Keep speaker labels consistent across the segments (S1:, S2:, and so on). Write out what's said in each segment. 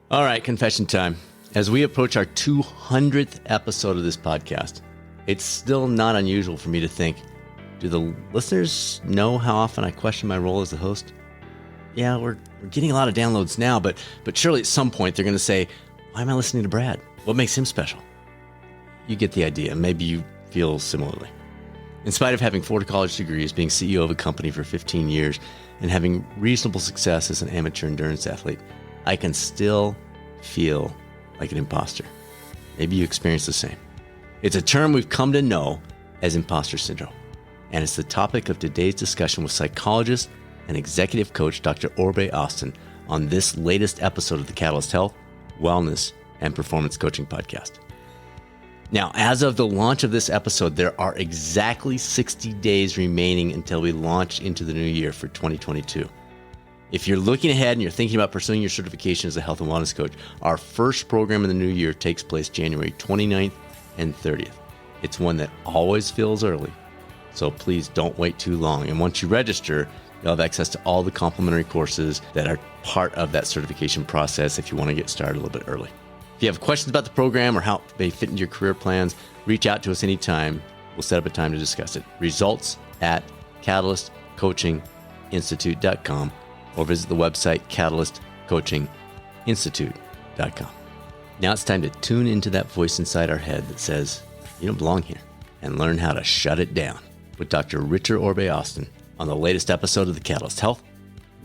S1: All right, confession time. As we approach our 200th episode of this podcast, it's still not unusual for me to think, do the listeners know how often I question my role as the host? Yeah, we're getting a lot of downloads now, but surely at some point they're going to say, why am I listening to Brad? What makes him special? You get the idea. Maybe you feel similarly. In spite of having 4 college degrees, being CEO of a company for 15 years, and having reasonable success as an amateur endurance athlete, I can still feel like an imposter. Maybe you experience the same. It's a term we've come to know as imposter syndrome, and it's the topic of today's discussion with psychologist and executive coach Dr. Orbe-Austin on this latest episode of the Catalyst Health, Wellness, and Performance Coaching Podcast. Now, as of the launch of this episode, there are exactly 60 days remaining until we launch into the new year for 2022. If you're looking ahead and you're thinking about pursuing your certification as a health and wellness coach, our first program in the new year takes place January 29th and 30th. It's one that always feels early, so please don't wait too long. And once you register, you'll have access to all the complimentary courses that are part of that certification process if you want to get started a little bit early. If you have questions about the program or how they fit into your career plans, reach out to us anytime. We'll set up a time to discuss it. Results at catalystcoachinginstitute.com or visit the website catalystcoachinginstitute.com. Now it's time to tune into that voice inside our head that says, you don't belong here, and learn how to shut it down with Dr. Richard Orbe-Austin on the latest episode of the Catalyst Health,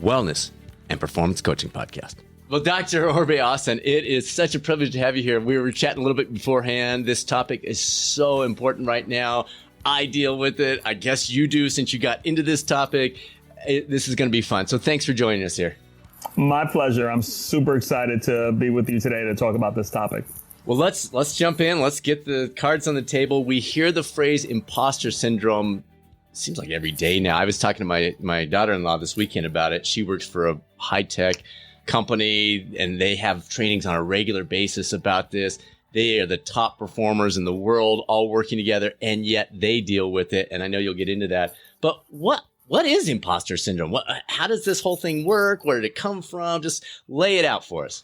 S1: Wellness, and Performance Coaching Podcast. Well, Dr. Orbe-Austin, it is such a privilege to have you here. We were chatting a little bit beforehand. This topic is so important right now. I deal with it. I guess you do since you got into this topic. This is going to be fun. So thanks for joining us here.
S2: My pleasure. I'm super excited to be with you today to talk about this topic.
S1: Well, let's jump in. Let's get the cards on the table. We hear the phrase imposter syndrome. It seems like every day now. I was talking to my daughter-in-law this weekend about it. She works for a high-tech company, and they have trainings on a regular basis about this. They are the top performers in the world, all working together, and yet they deal with it. And I know you'll get into that. But what is imposter syndrome? How does this whole thing work? Where did it come from? Just lay it out for us.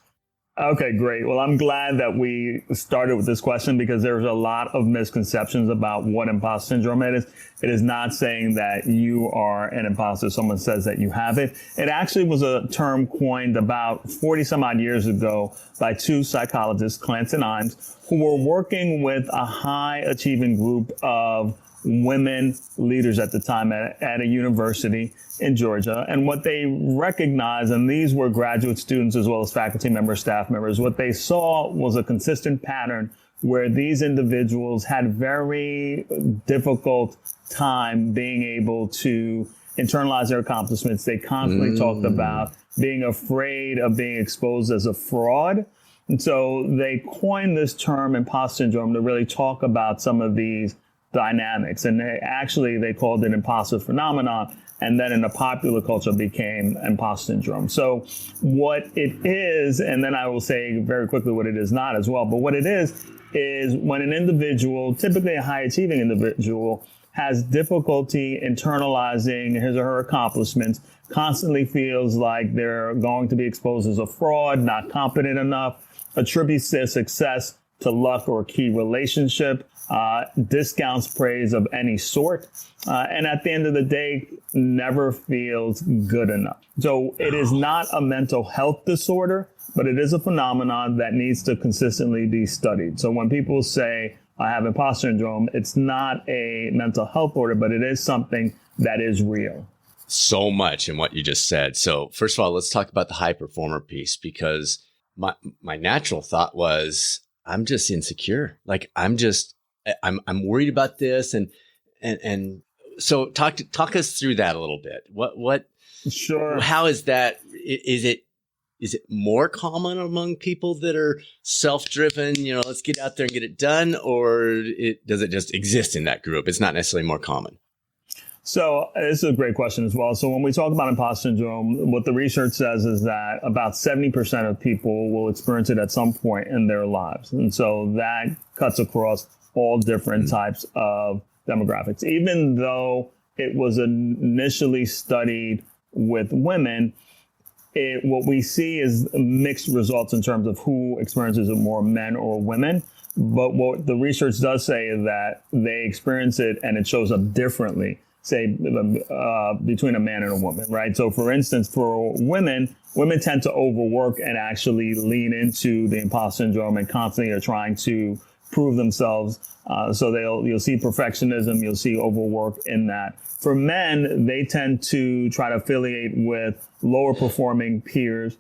S2: Okay, great. Well, I'm glad that we started with this question because there's a lot of misconceptions about what imposter syndrome is. It is not saying that you are an imposter. Someone says that you have it. It actually was a term coined about 40 some odd years ago by 2 psychologists, Clance and Imes, who were working with a high achieving group of women leaders at the time at a university in Georgia. And what they recognized, and these were graduate students as well as faculty members, staff members, what they saw was a consistent pattern where these individuals had very difficult time being able to internalize their accomplishments. They constantly talked about being afraid of being exposed as a fraud. And so they coined this term imposter syndrome to really talk about some of these dynamics. And they called it imposter phenomenon. And then in the popular culture became imposter syndrome. So what it is, and then I will say very quickly what it is not as well, but what it is when an individual, typically a high achieving individual, has difficulty internalizing his or her accomplishments, constantly feels like they're going to be exposed as a fraud, not competent enough, attributes their success to luck or a key relationship, discounts praise of any sort, and at the end of the day, never feels good enough. So it is not a mental health disorder, but it is a phenomenon that needs to consistently be studied. So when people say, I have imposter syndrome, it's not a mental health order, but it is something that is real.
S1: So much in what you just said. So first of all, let's talk about the high performer piece, because my natural thought was, I'm just insecure. Like I'm worried about this. And so talk us through that a little bit. What,
S2: Sure.
S1: How is that? Is it more common among people that are self-driven, let's get out there and get it done? Or does it just exist in that group? It's not necessarily more common.
S2: So this is a great question as well. So when we talk about imposter syndrome, what the research says is that about 70% of people will experience it at some point in their lives. And so that cuts across all different types of demographics. Even though it was initially studied with women, what we see is mixed results in terms of who experiences it more, men or women. But what the research does say is that they experience it and it shows up differently, say, between a man and a woman, right? So for instance, for women tend to overwork and actually lean into the imposter syndrome and constantly are trying to prove themselves. So you'll see perfectionism, you'll see overwork in that. For men, they tend to try to affiliate with lower performing peers,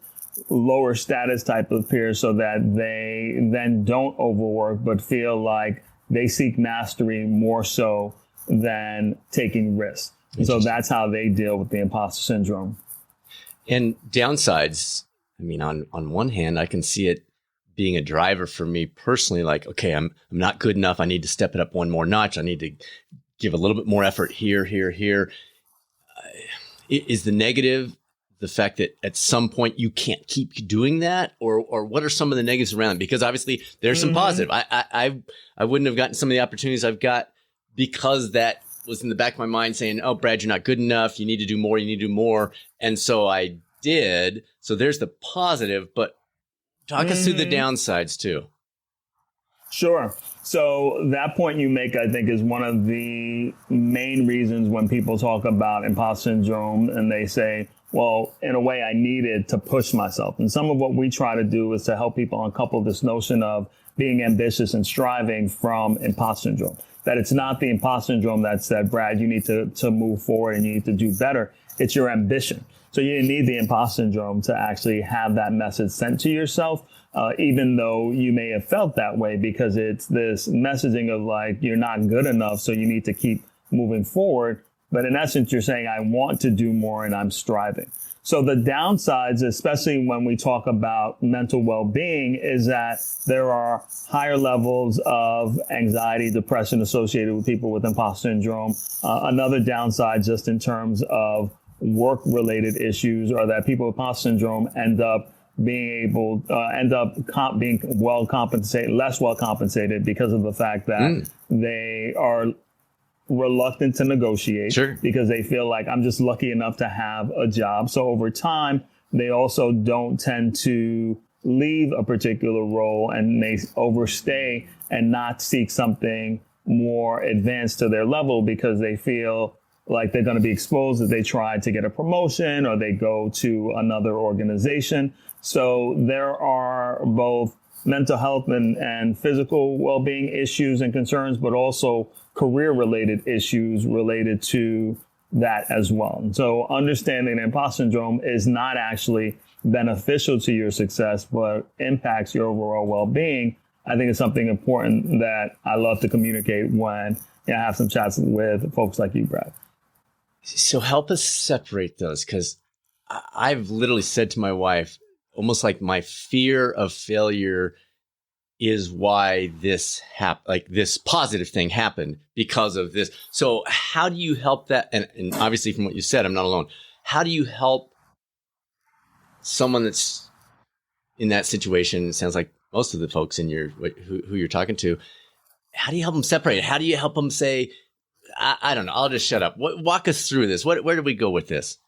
S2: lower status type of peers, so that they then don't overwork, but feel like they seek mastery more so than taking risks. So that's how they deal with the imposter syndrome.
S1: And downsides, I mean, on one hand, I can see it being a driver for me personally, like, okay, I'm not good enough. I need to step it up one more notch. I need to give a little bit more effort here. Is the negative the fact that at some point you can't keep doing that, or what are some of the negatives around it? Because obviously there's some positive. I wouldn't have gotten some of the opportunities I've got because that was in the back of my mind saying, oh, Brad, you're not good enough. You need to do more. And so I did. So there's the positive, but talk us through the downsides too.
S2: Sure. So that point you make, I think, is one of the main reasons when people talk about imposter syndrome and they say, well, in a way, I needed to push myself. And some of what we try to do is to help people uncouple this notion of being ambitious and striving from imposter syndrome. That it's not the imposter syndrome that said, Brad, you need to move forward and you need to do better. It's your ambition. So you didn't need the imposter syndrome to actually have that message sent to yourself, even though you may have felt that way, because it's this messaging of like, you're not good enough, so you need to keep moving forward. But in essence, you're saying, I want to do more and I'm striving. So the downsides, especially when we talk about mental well-being, is that there are higher levels of anxiety, depression associated with people with imposter syndrome. Another downside, just in terms of work-related issues, are that people with imposter syndrome end up being well compensated, less well compensated, because of the fact that they are reluctant to negotiate.
S1: Sure.
S2: Because they feel like, I'm just lucky enough to have a job. So over time, they also don't tend to leave a particular role, and they overstay and not seek something more advanced to their level, because they feel like they're going to be exposed if they try to get a promotion or they go to another organization. So there are both mental health and physical well-being issues and concerns, but also career-related issues related to that as well. And so understanding imposter syndrome is not actually beneficial to your success, but impacts your overall well-being. I think it's something important that I love to communicate when I have some chats with folks like you, Brad.
S1: So help us separate those, because I've literally said to my wife, almost like my fear of failure is why this this positive thing happened because of this. So how do you help that? And obviously from what you said, I'm not alone. How do you help someone that's in that situation? It sounds like most of the folks in who you're talking to, how do you help them separate? How do you help them say, I don't know, I'll just shut up. Walk us through this. Where do we go with this?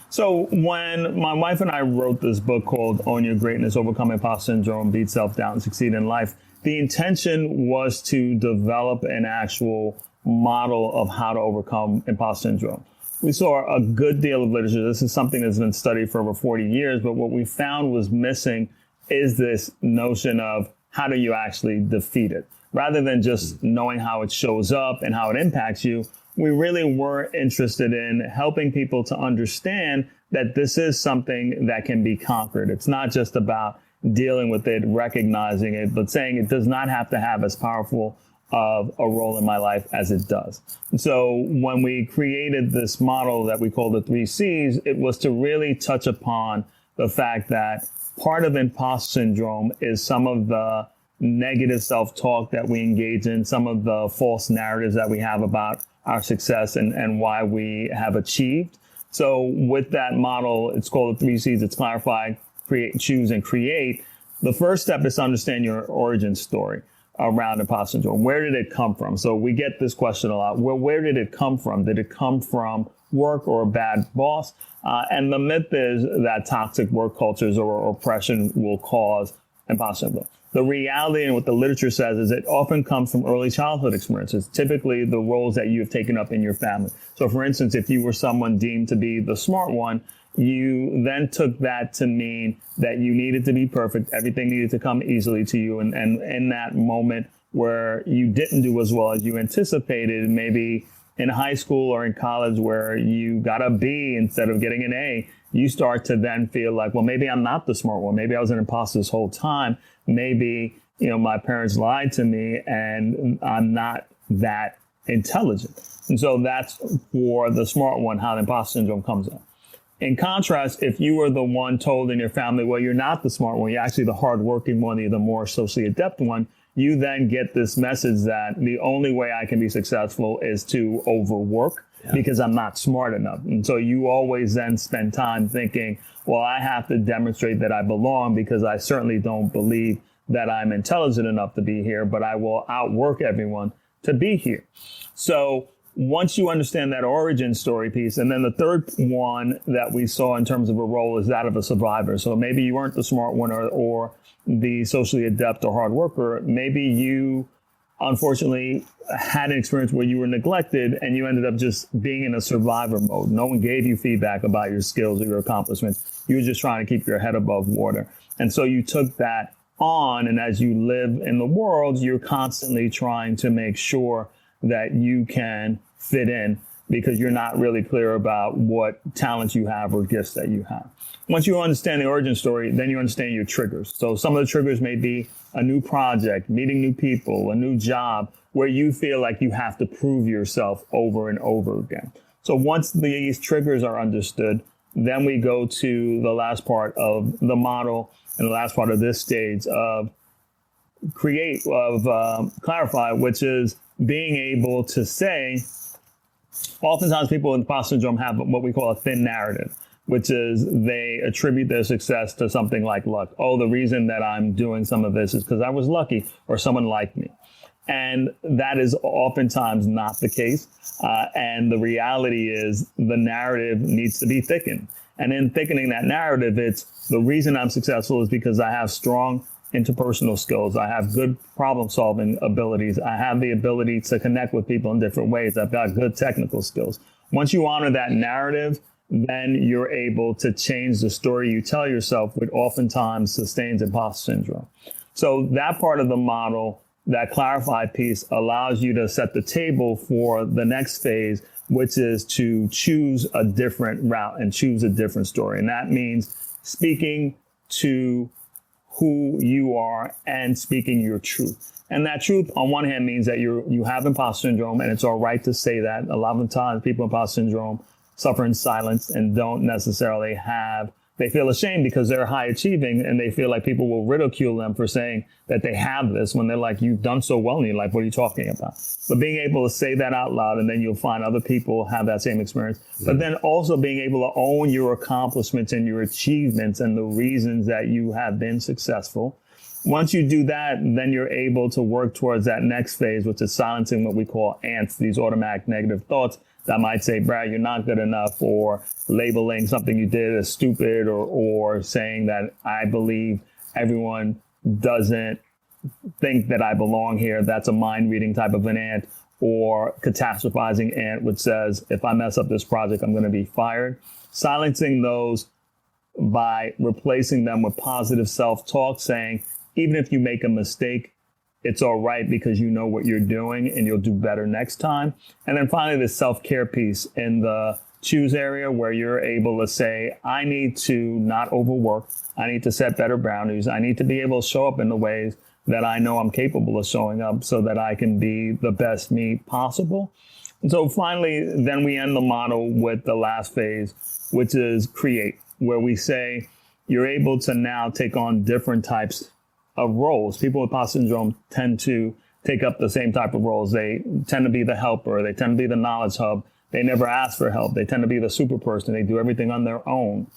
S2: So when my wife and I wrote this book called Own Your Greatness, Overcome Imposter Syndrome, Beat Self-Doubt, and Succeed in Life, the intention was to develop an actual model of how to overcome imposter syndrome. We saw a good deal of literature. This is something that's been studied for over 40 years, but what we found was missing is this notion of how do you actually defeat it? Rather than just knowing how it shows up and how it impacts you, we really were interested in helping people to understand that this is something that can be conquered. It's not just about dealing with it, recognizing it, but saying it does not have to have as powerful of a role in my life as it does. So when we created this model that we call the 3 C's, it was to really touch upon the fact that part of imposter syndrome is some of the negative self-talk that we engage in, some of the false narratives that we have about our success and why we have achieved. So with that model, it's called the 3 C's. It's clarify, create, choose, and create. The first step is to understand your origin story around imposter syndrome. Where did it come from? So we get this question a lot. Well, where did it come from? Did it come from work or a bad boss. And the myth is that toxic work cultures or oppression will cause imposter syndrome. The reality and what the literature says is it often comes from early childhood experiences, typically the roles that you have taken up in your family. So for instance, if you were someone deemed to be the smart one, you then took that to mean that you needed to be perfect. Everything needed to come easily to you. And in that moment where you didn't do as well as you anticipated, maybe in high school or in college where you got a B instead of getting an A, you start to then feel like, well, maybe I'm not the smart one. Maybe I was an imposter this whole time. Maybe, my parents lied to me and I'm not that intelligent. And so that's for the smart one, how the imposter syndrome comes up. In contrast, if you were the one told in your family, well, you're not the smart one, you're actually the hardworking one, you're the more socially adept one, you then get this message that the only way I can be successful is to overwork because I'm not smart enough. And so you always then spend time thinking, well, I have to demonstrate that I belong because I certainly don't believe that I'm intelligent enough to be here, but I will outwork everyone to be here. So once you understand that origin story piece, and then the third one that we saw in terms of a role is that of a survivor. So maybe you weren't the smart one or the socially adept or hard worker. Maybe you unfortunately had an experience where you were neglected and you ended up just being in a survivor mode. No one gave you feedback about your skills or your accomplishments. You were just trying to keep your head above water. And so you took that on. And as you live in the world, you're constantly trying to make sure that you can fit in because you're not really clear about what talents you have or gifts that you have. Once you understand the origin story, then you understand your triggers. So some of the triggers may be a new project, meeting new people, a new job, where you feel like you have to prove yourself over and over again. So once these triggers are understood, then we go to the last part of the model and the last part of this stage of clarify, which is being able to say, oftentimes people with imposter syndrome have what we call a thin narrative, which is they attribute their success to something like luck. Oh, the reason that I'm doing some of this is because I was lucky or someone liked me. And that is oftentimes not the case. And the reality is the narrative needs to be thickened. And in thickening that narrative, it's the reason I'm successful is because I have strong interpersonal skills. I have good problem solving abilities. I have the ability to connect with people in different ways. I've got good technical skills. Once you honor that narrative, then you're able to change the story you tell yourself, which oftentimes sustains imposter syndrome. So that part of the model, that clarified piece, allows you to set the table for the next phase, which is to choose a different route and choose a different story. And that means speaking to who you are and speaking your truth. And that truth, on one hand, means that you have imposter syndrome, and it's all right to say that. A lot of the times, people with imposter syndrome suffer in silence and don't necessarily they feel ashamed because they're high achieving and they feel like people will ridicule them for saying that they have this when they're like, you've done so well in your life. What are you talking about? But being able to say that out loud, and then you'll find other people have that same experience. Yeah. But then also being able to own your accomplishments and your achievements and the reasons that you have been successful. Once you do that, then you're able to work towards that next phase, which is silencing what we call ants, these automatic negative thoughts that might say, Brad, you're not good enough, or labeling something you did as stupid, or saying that I believe everyone doesn't think that I belong here. That's a mind reading type of an ant, or catastrophizing ant, which says, if I mess up this project, I'm going to be fired. Silencing those by replacing them with positive self-talk, saying, even if you make a mistake, it's all right because you know what you're doing and you'll do better next time. And then finally, the self-care piece in the choose area, where you're able to say, I need to not overwork. I need to set better boundaries. I need to be able to show up in the ways that I know I'm capable of showing up so that I can be the best me possible. And so finally, then we end the model with the last phase, which is create, where we say you're able to now take on different types of roles. People with imposter syndrome tend to take up the same type of roles. They tend to be the helper. They tend to be the knowledge hub. They never ask for help. They tend to be the super person. They do everything on their own.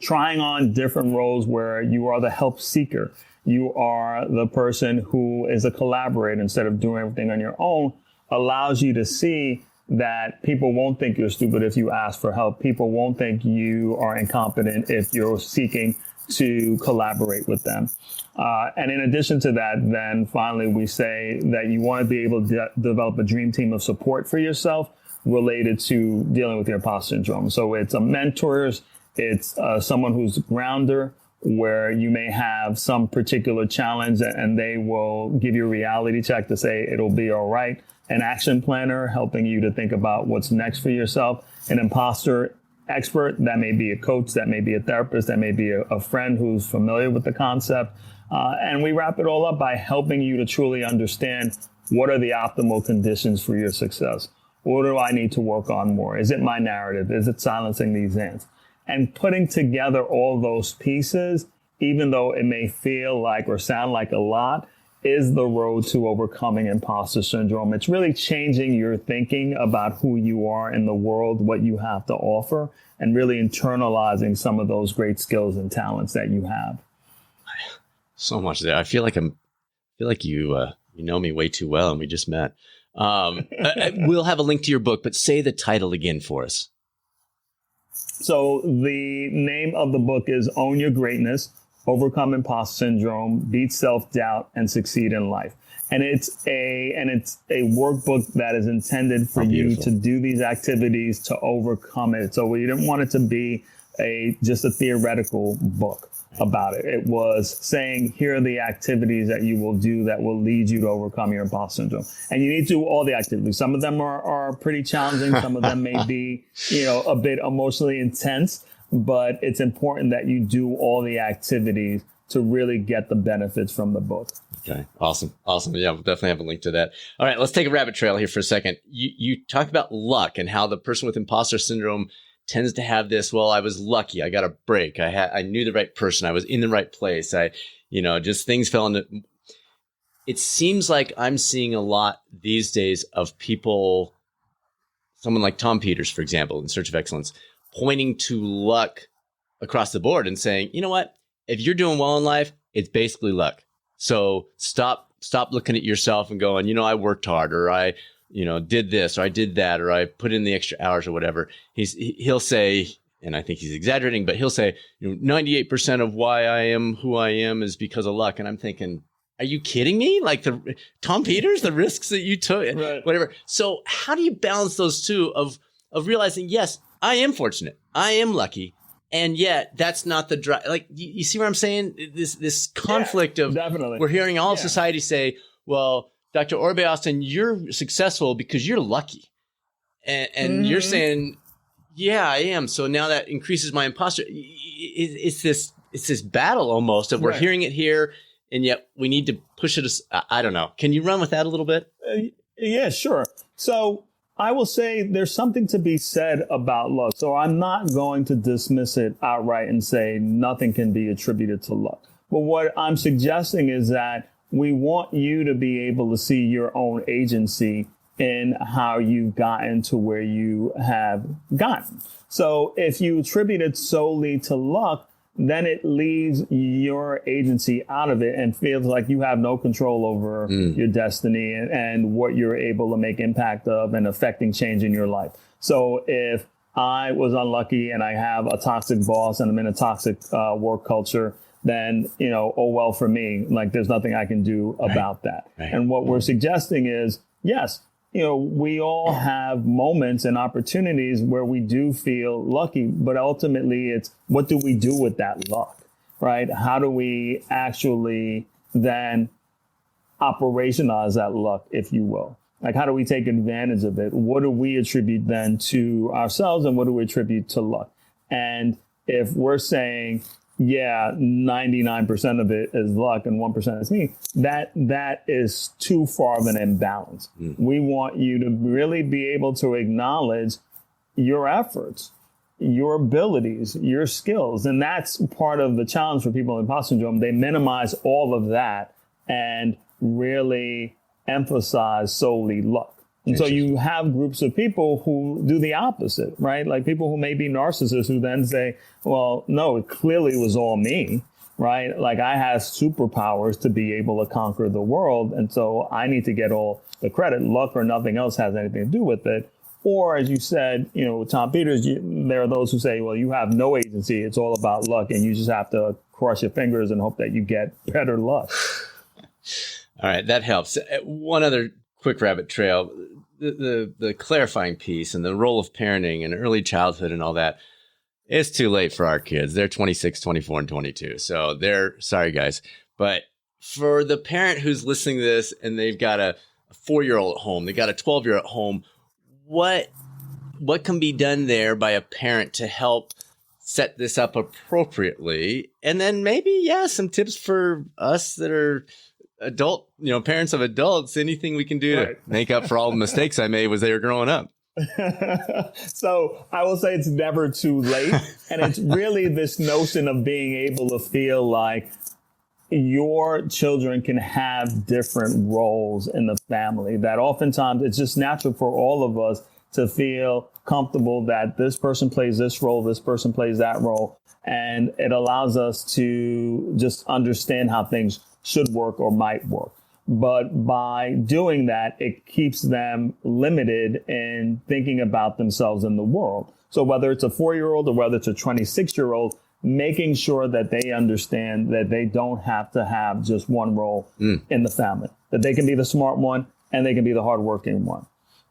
S2: Trying on different roles where you are the help seeker. You are the person who is a collaborator instead of doing everything on your own, allows you to see that people won't think you're stupid if you ask for help. People won't think you are incompetent if you're seeking to collaborate with them. And in addition to that, then finally, we say that you want to be able to develop a dream team of support for yourself related to dealing with your imposter syndrome. So it's a mentors, it's someone who's a grounder, where you may have some particular challenge and they will give you a reality check to say it'll be all right. An action planner helping you to think about what's next for yourself. An imposter expert, that may be a coach, that may be a therapist, that may be a friend who's familiar with the concept. And we wrap it all up by helping you to truly understand what are the optimal conditions for your success. What do I need to work on more? Is it my narrative? Is it silencing these ants? And putting together all those pieces, even though it may feel like or sound like a lot, is the road to overcoming imposter syndrome. It's really changing your thinking about who you are in the world, what you have to offer, and really internalizing some of those great skills and talents that you have.
S1: So much there. I feel like you know me way too well, and we just met. We'll have a link to your book, but say the title again for us.
S2: So the name of the book is Own Your Greatness, Overcome Imposter Syndrome, Beat Self-Doubt, and Succeed in Life. And it's a workbook that is intended for you to do these activities to overcome it. So we didn't want it to be just a theoretical book about it. It was saying, here are the activities that you will do that will lead you to overcome your imposter syndrome. And you need to do all the activities. Some of them are pretty challenging. Some of them may be, a bit emotionally intense, but it's important that you do all the activities to really get the benefits from the book.
S1: Okay. Awesome. Yeah, we'll definitely have a link to that. All right, let's take a rabbit trail here for a second. You talked about luck and how the person with imposter syndrome tends to have this, well, I was lucky. I got a break. I knew the right person. I was in the right place. Just things fell into. It seems like I'm seeing a lot these days of people, someone like Tom Peters, for example, in Search of Excellence, pointing to luck across the board and saying, you know what? If you're doing well in life, it's basically luck. So stop looking at yourself and going, I worked hard, or I did this, or I did that, or I put in the extra hours or whatever. He'll say, and I think he's exaggerating, but he'll say, 98% of why I am who I am is because of luck. And I'm thinking, are you kidding me? Like Tom Peters, the risks that you took, right, whatever. So how do you balance those two of realizing, yes, I am fortunate, I am lucky, and yet that's not the drive. Like, you see what I'm saying? This conflict of, definitely. We're hearing all of society say, well, Dr. Orbe-Austin, you're successful because you're lucky. And you're saying, yeah, I am. So now that increases my imposter. It's this battle almost of we're hearing it here, and yet we need to push it. I don't know. Can you run with that a little bit?
S2: Yeah, sure. So I will say there's something to be said about luck. So I'm not going to dismiss it outright and say nothing can be attributed to luck. But what I'm suggesting is that we want you to be able to see your own agency in how you've gotten to where you have gotten. So if you attribute it solely to luck, then it leaves your agency out of it and feels like you have no control over your destiny and what you're able to make impact of and affecting change in your life. So if I was unlucky and I have a toxic boss and I'm in a toxic work culture, then, oh, well, for me, like there's nothing I can do about that. Right. And what we're suggesting is, yes, we all have moments and opportunities where we do feel lucky, but ultimately it's what do we do with that luck, right? How do we actually then operationalize that luck, if you will? Like, how do we take advantage of it? What do we attribute then to ourselves and what do we attribute to luck? And if we're saying, yeah, 99% of it is luck and 1% is me, that is too far of an imbalance. We want you to really be able to acknowledge your efforts, your abilities, your skills. And that's part of the challenge for people with imposter syndrome. They minimize all of that and really emphasize solely luck. And so you have groups of people who do the opposite, right? Like people who may be narcissists who then say, well, no, it clearly was all me, right? Like I have superpowers to be able to conquer the world. And so I need to get all the credit. Luck or nothing else has anything to do with it. Or as you said, with Tom Peters, there are those who say, well, you have no agency. It's all about luck. And you just have to cross your fingers and hope that you get better luck.
S1: All right. That helps. One other quick rabbit trail, the clarifying piece and the role of parenting and early childhood and all that. It's too late for our kids. They're 26, 24, and 22. So sorry, guys. But for the parent who's listening to this and they've got a 4-year-old at home, they got a 12-year-old at home, what can be done there by a parent to help set this up appropriately? And then maybe, some tips for us that are adult, parents of adults, anything we can do to make up for all the mistakes I made as they were growing up.
S2: So I will say it's never too late. And it's really this notion of being able to feel like your children can have different roles in the family, that oftentimes it's just natural for all of us to feel comfortable that this person plays this role, this person plays that role. And it allows us to just understand how things should work or might work. But by doing that, it keeps them limited in thinking about themselves in the world. So whether it's a 4-year-old or whether it's a 26-year-old, making sure that they understand that they don't have to have just one role in the family, that they can be the smart one and they can be the hardworking one,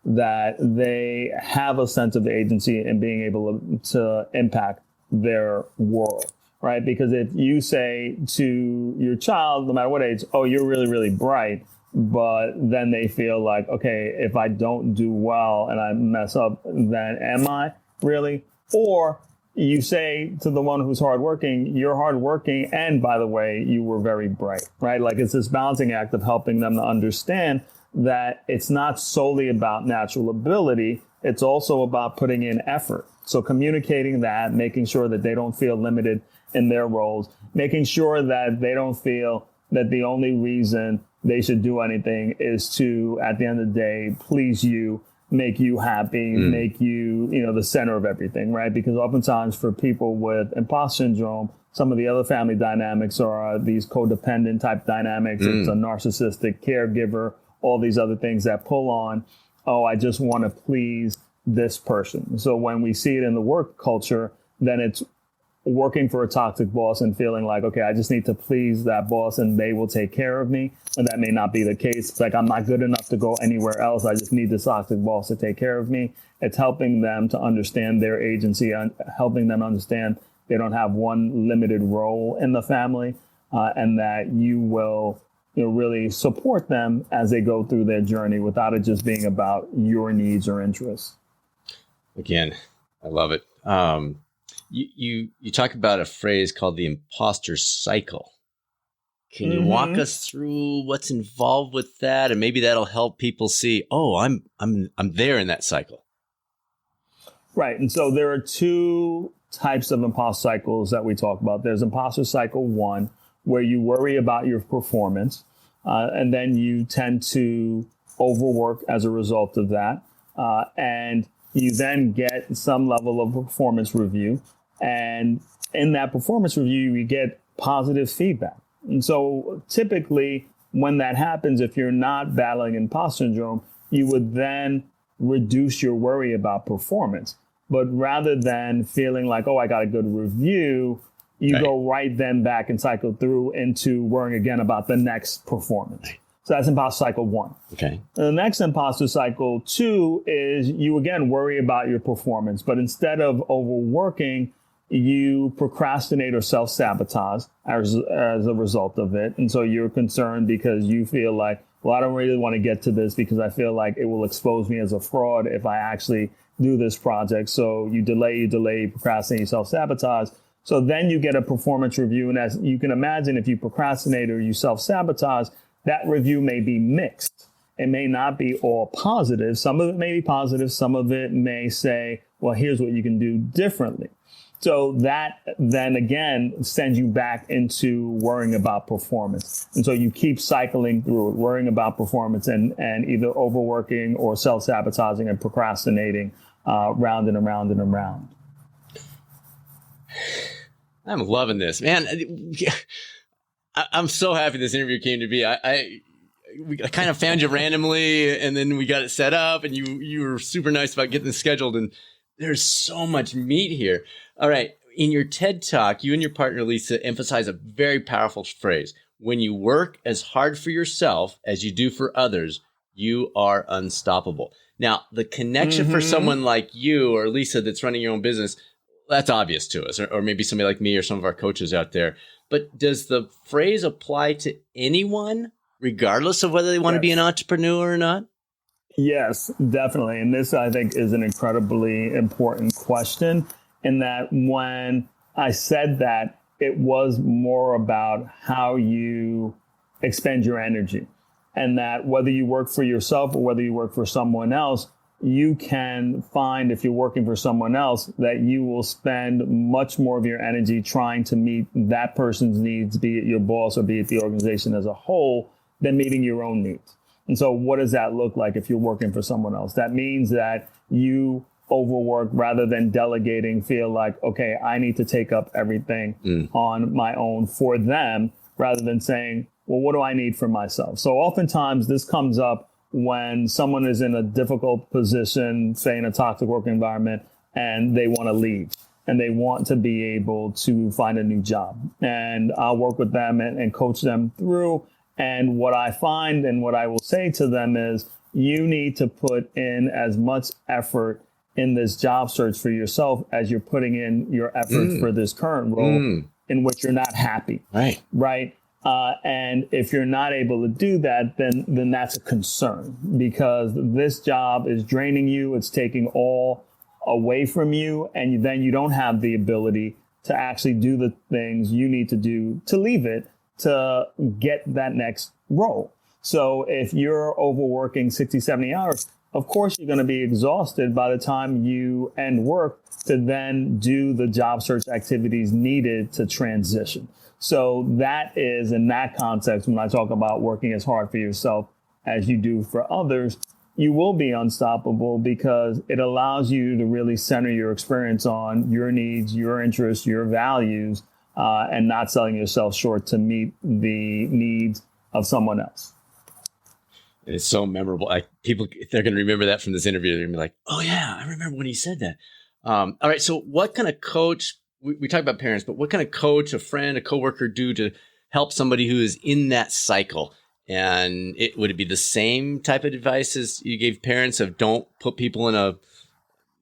S2: that they have a sense of agency in being able to impact their world, right? Because if you say to your child, no matter what age, oh, you're really, really bright, but then they feel like, okay, if I don't do well and I mess up, then am I really? Or you say to the one who's hardworking, you're hardworking, and by the way, you were very bright, right? Like it's this balancing act of helping them to understand that it's not solely about natural ability. It's also about putting in effort. So communicating that, making sure that they don't feel limited in their roles, making sure that they don't feel that the only reason they should do anything is to, at the end of the day, please you, make you happy, make you, the center of everything, right? Because oftentimes for people with imposter syndrome, some of the other family dynamics are these codependent type dynamics. It's a narcissistic caregiver, all these other things that pull on, oh, I just want to please this person. So when we see it in the work culture, then it's working for a toxic boss and feeling like, okay, I just need to please that boss and they will take care of me. And that may not be the case. It's like, I'm not good enough to go anywhere else. I just need this toxic boss to take care of me. It's helping them to understand their agency and helping them understand they don't have one limited role in the family, and that you will really support them as they go through their journey without it just being about your needs or interests.
S1: Again, I love it. You talk about a phrase called the imposter cycle. Can you walk us through what's involved with that? And maybe that'll help people see, oh, I'm there in that cycle.
S2: Right. And so there are two types of imposter cycles that we talk about. There's imposter cycle 1, where you worry about your performance, and then you tend to overwork as a result of that. And you then get some level of performance review. And in that performance review, you get positive feedback. And so typically when that happens, if you're not battling imposter syndrome, you would then reduce your worry about performance. But rather than feeling like, oh, I got a good review, you go right then back and cycle through into worrying again about the next performance. So that's imposter cycle 1.
S1: Okay.
S2: And the next imposter cycle 2 is you again worry about your performance, but instead of overworking, you procrastinate or self-sabotage as a result of it. And so you're concerned because you feel like, well, I don't really want to get to this because I feel like it will expose me as a fraud if I actually do this project. So you delay, you procrastinate, you self-sabotage. So then you get a performance review. And as you can imagine, if you procrastinate or you self-sabotage, that review may be mixed. It may not be all positive. Some of it may be positive. Some of it may say, well, here's what you can do differently. So that then again sends you back into worrying about performance. And so you keep cycling through it, worrying about performance and either overworking or self-sabotaging and procrastinating round and around and around.
S1: I'm loving this, man. I'm so happy this interview came to be. we kind of found you randomly, and then we got it set up, and you were super nice about getting it scheduled. And there's so much meat here. All right. In your TED Talk, you and your partner, Lisa, emphasize a very powerful phrase. When you work as hard for yourself as you do for others, you are unstoppable. Now, the connection for someone like you or Lisa that's running your own business, that's obvious to us, or maybe somebody like me or some of our coaches out there. But does the phrase apply to anyone, regardless of whether they want to be an entrepreneur or not?
S2: Yes, definitely. And this, I think, is an incredibly important question, in that when I said that, it was more about how you expend your energy, and that whether you work for yourself or whether you work for someone else, you can find, if you're working for someone else, that you will spend much more of your energy trying to meet that person's needs, be it your boss or be it the organization as a whole, than meeting your own needs. And so what does that look like if you're working for someone else? That means that you overwork rather than delegating, feel like, okay, I need to take up everything on my own for them, rather than saying, well, what do I need for myself? So oftentimes this comes up when someone is in a difficult position, say in a toxic work environment, and they want to leave and they want to be able to find a new job. And I'll work with them and coach them through. And what I find and what I will say to them is, you need to put in as much effort in this job search for yourself as you're putting in your effort for this current role in which you're not happy. Right. And if you're not able to do that, then that's a concern, because this job is draining you. It's taking all away from you. And then you don't have the ability to actually do the things you need to do to leave it, to get that next role. So if you're overworking 60, 70 hours, of course, you're going to be exhausted by the time you end work to then do the job search activities needed to transition. So that is, in that context, when I talk about working as hard for yourself as you do for others, you will be unstoppable, because it allows you to really center your experience on your needs, your interests, your values, and not selling yourself short to meet the needs of someone else.
S1: It's so memorable. People, they're going to remember that from this interview. They're going to be like, oh, yeah, I remember when he said that. All right. So what kind of coach, we talk about parents, but what kind of coach, a friend, a coworker do to help somebody who is in that cycle? And would it be the same type of advice as you gave parents of don't put people in a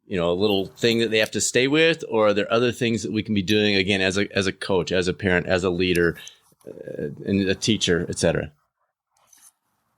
S1: little thing that they have to stay with? Or are there other things that we can be doing, again, as a coach, as a parent, as a leader, and a teacher, et cetera?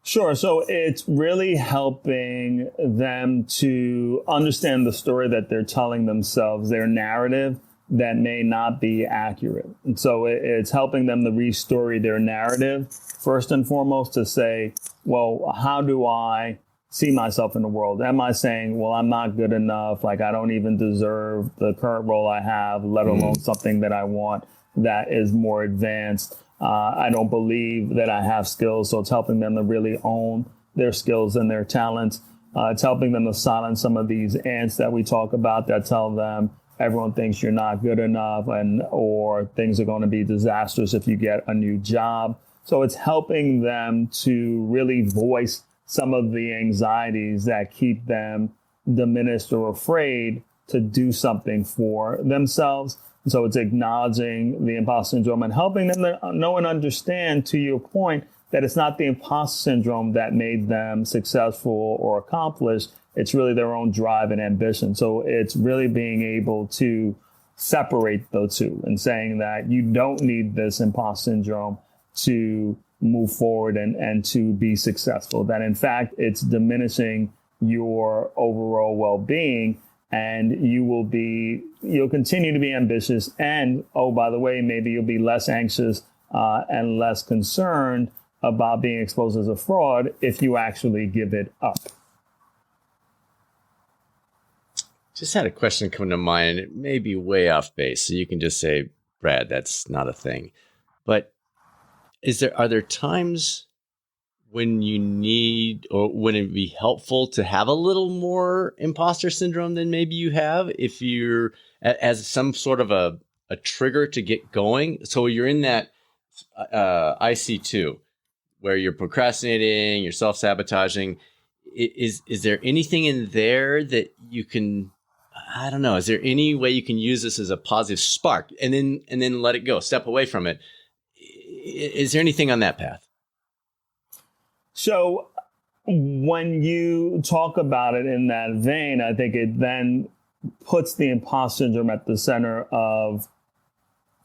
S2: Sure. So it's really helping them to understand the story that they're telling themselves, their narrative that may not be accurate. And so it's helping them to restory their narrative, first and foremost, to say, well, how do I see myself in the world? Am I saying, well, I'm not good enough, like I don't even deserve the current role I have, let alone something that I want that is more advanced? I don't believe that I have skills. So it's helping them to really own their skills and their talents. It's helping them to silence some of these ants that we talk about that tell them everyone thinks you're not good enough, or things are going to be disastrous if you get a new job. So it's helping them to really voice some of the anxieties that keep them diminished or afraid to do something for themselves. So it's acknowledging the imposter syndrome and helping them to know and understand, to your point, that it's not the imposter syndrome that made them successful or accomplished. It's really their own drive and ambition. So it's really being able to separate the two and saying that you don't need this imposter syndrome to move forward and to be successful. That in fact, it's diminishing your overall well-being. And you'll continue to be ambitious. And, oh, by the way, maybe you'll be less anxious and less concerned about being exposed as a fraud if you actually give it up.
S1: Just had a question come to mind. It may be way off base, so you can just say, Brad, that's not a thing. But are there times when you need, or would it be helpful to have a little more imposter syndrome than maybe you have, if you're as some sort of a trigger to get going? So you're in that IC2, where you're procrastinating, you're self-sabotaging. Is there anything in there that you can, I don't know, is there any way you can use this as a positive spark and then let it go, step away from it? Is there anything on that path?
S2: So when you talk about it in that vein, I think it then puts the imposter syndrome at the center of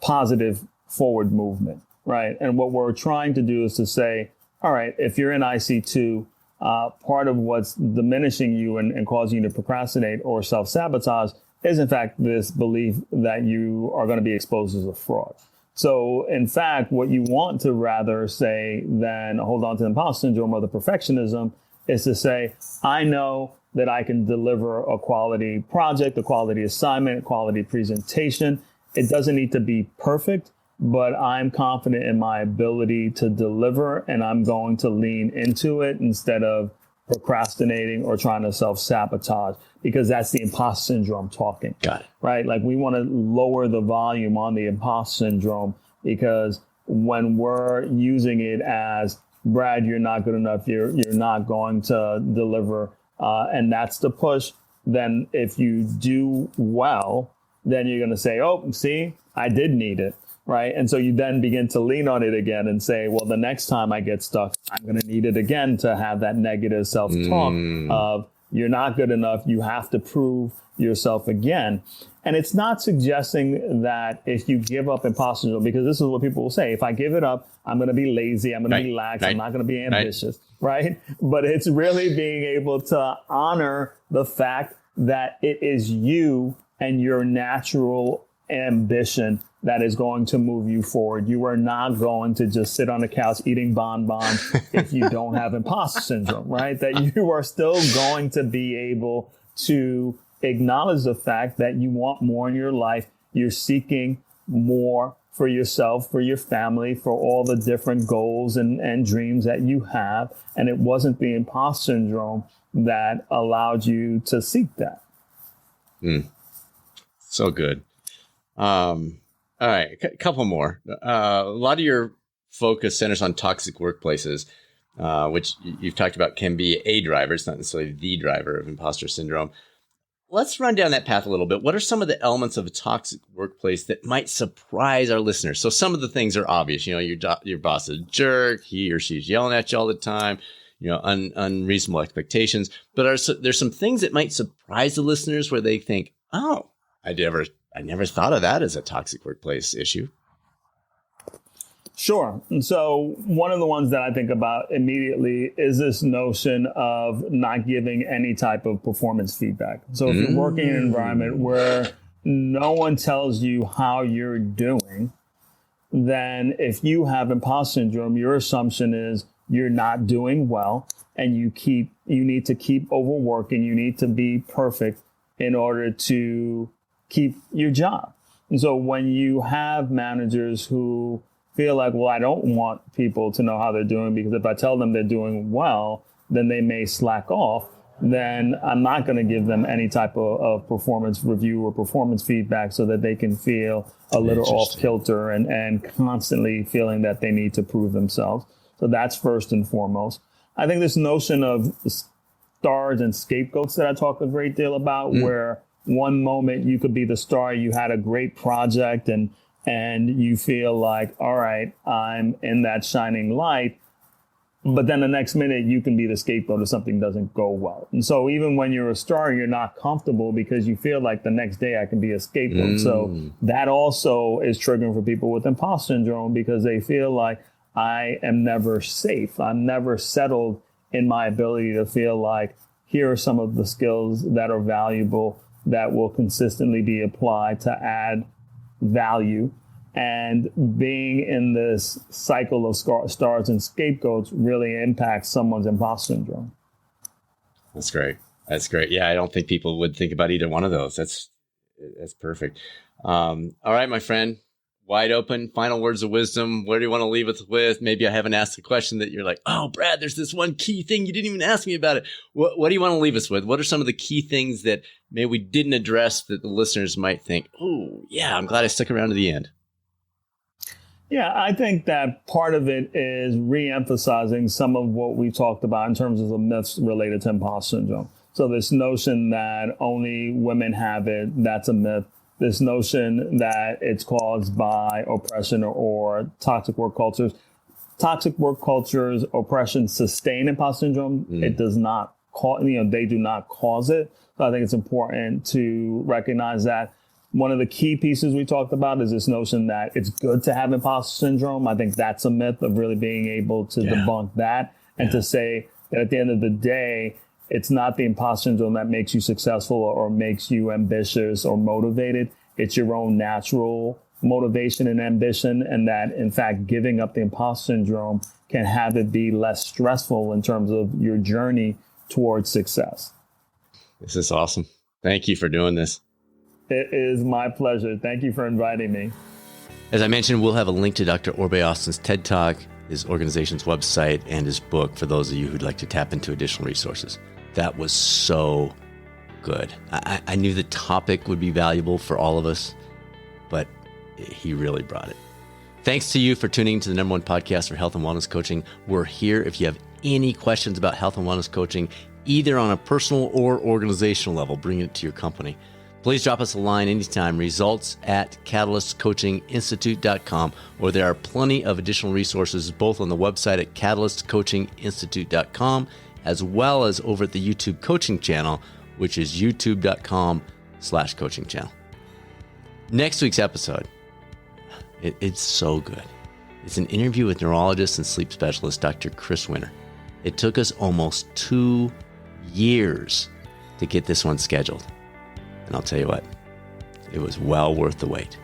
S2: positive forward movement, right? And what we're trying to do is to say, all right, if you're in IC2, part of what's diminishing you and causing you to procrastinate or self-sabotage is, in fact, this belief that you are going to be exposed as a fraud. So, in fact, what you want to rather say than hold on to the imposter syndrome or the perfectionism is to say, I know that I can deliver a quality project, a quality assignment, a quality presentation. It doesn't need to be perfect, but I'm confident in my ability to deliver, and I'm going to lean into it instead of procrastinating or trying to self-sabotage, because that's the imposter syndrome talking.
S1: Got it.
S2: Right? Like, we want to lower the volume on the imposter syndrome, because when we're using it as, Brad, you're not good enough, you're not going to deliver, and that's the push, then if you do well, then you're going to say, oh, see, I did need it, right? And so you then begin to lean on it again and say, well, the next time I get stuck, I'm going to need it again to have that negative self-talk of, you're not good enough, you have to prove yourself again. And it's not suggesting that if you give up imposter syndrome, because this is what people will say, if I give it up, I'm going to be lazy, I'm going to be lax, I'm not going to be ambitious, right? But it's really being able to honor the fact that it is you and your natural ambition that is going to move you forward. You are not going to just sit on the couch eating bonbons if you don't have imposter syndrome, right? That you are still going to be able to acknowledge the fact that you want more in your life. You're seeking more for yourself, for your family, for all the different goals and dreams that you have. And it wasn't the imposter syndrome that allowed you to seek that.
S1: So good. All right, a couple more. A lot of your focus centers on toxic workplaces, which you've talked about can be a driver. It's not necessarily the driver of imposter syndrome. Let's run down that path a little bit. What are some of the elements of a toxic workplace that might surprise our listeners? So some of the things are obvious. You know, your boss is a jerk. He or she's yelling at you all the time. You know, unreasonable expectations. But there's some things that might surprise the listeners where they think, oh, I never thought of that as a toxic workplace issue.
S2: Sure. And so one of the ones that I think about immediately is this notion of not giving any type of performance feedback. So if you're working in an environment where no one tells you how you're doing, then if you have imposter syndrome, your assumption is you're not doing well, and you need to keep overworking. You need to be perfect in order to keep your job. And so when you have managers who feel like, well, I don't want people to know how they're doing, because if I tell them they're doing well, then they may slack off, then I'm not going to give them any type of performance review or performance feedback so that they can feel a little off kilter and constantly feeling that they need to prove themselves. So that's first and foremost. I think this notion of stars and scapegoats that I talk a great deal about, where one moment you could be the star, you had a great project and you feel like, all right, I'm in that shining light. But then the next minute you can be the scapegoat if something doesn't go well. And so even when you're a star, you're not comfortable because you feel like the next day I can be a scapegoat. So that also is triggering for people with imposter syndrome, because they feel like I am never safe. I'm never settled in my ability to feel like here are some of the skills that are valuable that will consistently be applied to add value. And being in this cycle of stars and scapegoats really impacts someone's imposter syndrome.
S1: That's great. That's great. Yeah, I don't think people would think about either one of those. That's perfect. All right, my friend. Wide open. Final words of wisdom. What do you want to leave us with? Maybe I haven't asked a question that you're like, oh, Brad, there's this one key thing. You didn't even ask me about it. What do you want to leave us with? What are some of the key things that maybe we didn't address that the listeners might think, oh, yeah, I'm glad I stuck around to the end?
S2: Yeah, I think that part of it is re-emphasizing some of what we talked about in terms of the myths related to imposter syndrome. So this notion that only women have it, that's a myth. This notion that it's caused by oppression or toxic work cultures. Toxic work cultures, oppression sustain imposter syndrome. It does not cause, they do not cause it. So I think it's important to recognize that. One of the key pieces we talked about is this notion that it's good to have imposter syndrome. I think that's a myth of really being able to debunk that and to say that at the end of the day, it's not the imposter syndrome that makes you successful or makes you ambitious or motivated. It's your own natural motivation and ambition, and that, in fact, giving up the imposter syndrome can have it be less stressful in terms of your journey towards success.
S1: This is awesome. Thank you for doing this.
S2: It is my pleasure. Thank you for inviting me.
S1: As I mentioned, we'll have a link to Dr. Orbe-Austin's TED Talk, his organization's website, and his book for those of you who'd like to tap into additional resources. That was so good. I knew the topic would be valuable for all of us, but he really brought it. Thanks to you for tuning to the #1 podcast for health and wellness coaching. We're here if you have any questions about health and wellness coaching, either on a personal or organizational level. Bring it to your company. Please drop us a line anytime, results@catalystcoachinginstitute.com, or there are plenty of additional resources both on the website at catalystcoachinginstitute.com, as well as over at the YouTube coaching channel, which is youtube.com/coaching channel. Next week's episode, it's so good. It's an interview with neurologist and sleep specialist, Dr. Chris Winter. It took us almost 2 years to get this one scheduled. And I'll tell you what, it was well worth the wait.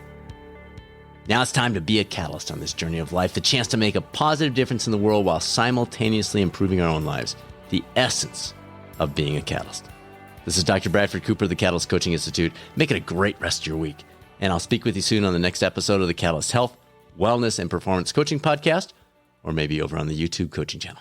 S1: Now it's time to be a catalyst on this journey of life, the chance to make a positive difference in the world while simultaneously improving our own lives, the essence of being a catalyst. This is Dr. Bradford Cooper of the Catalyst Coaching Institute. Make it a great rest of your week. And I'll speak with you soon on the next episode of the Catalyst Health, Wellness, and Performance Coaching Podcast, or maybe over on the YouTube coaching channel.